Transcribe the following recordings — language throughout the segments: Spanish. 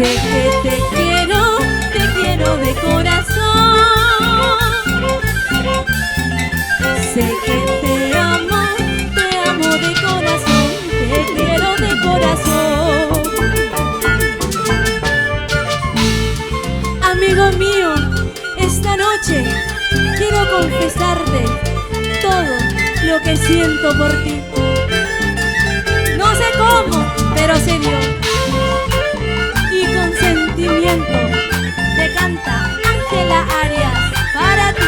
Sé que te quiero de corazón. Sé que te amo de corazón, te quiero de corazón. Amigo mío, esta noche quiero confesarte todo lo que siento por ti. No sé cómo, pero se dio. Y con sentimiento te canta Ángela Arias para ti.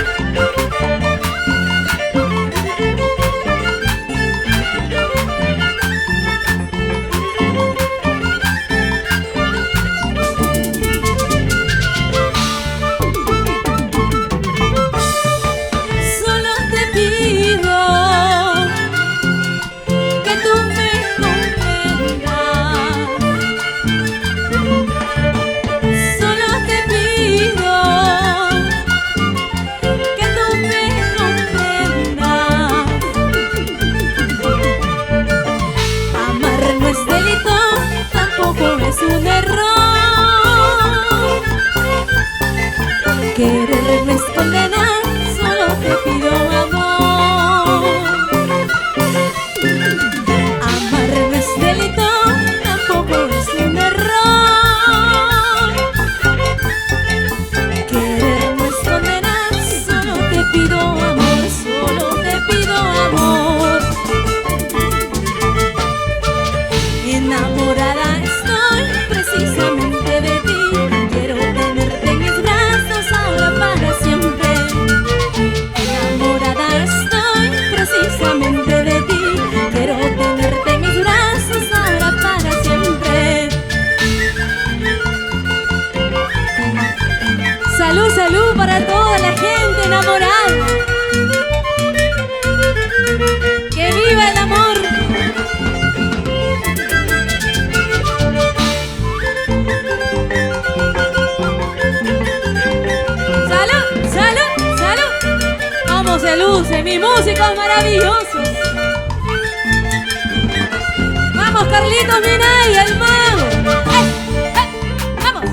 Un error, quererme es condenar, solo te pido amor. Amar no es delito, tampoco es un error. Querer no es condenar, solo te pido amor, solo te pido amor. Enamorada estoy precisamente de ti, quiero tenerte en mis brazos ahora para siempre. Enamorada estoy precisamente de ti, quiero tenerte en mis brazos ahora para siempre. Salud, salud para toda la gente enamorada. ¡Que viva el amor! Se luce, mi música es maravillosa. Vamos, Carlitos Minaya, el mago. ¡Vamos!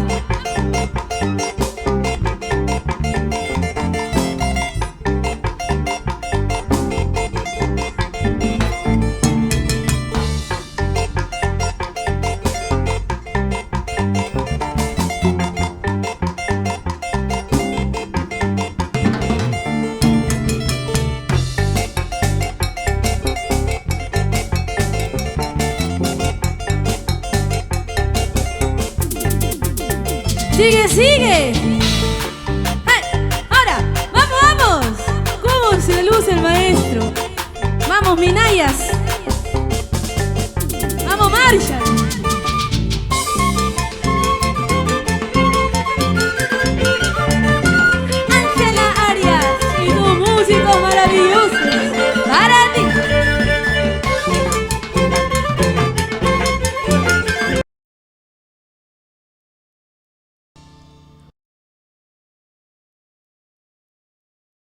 ¡Sigue, sigue! ¡Hey! ¡Ahora! ¡Vamos, vamos! ¿Cómo se luce el maestro? ¡Vamos, Minayas! ¡Vamos, Marshall!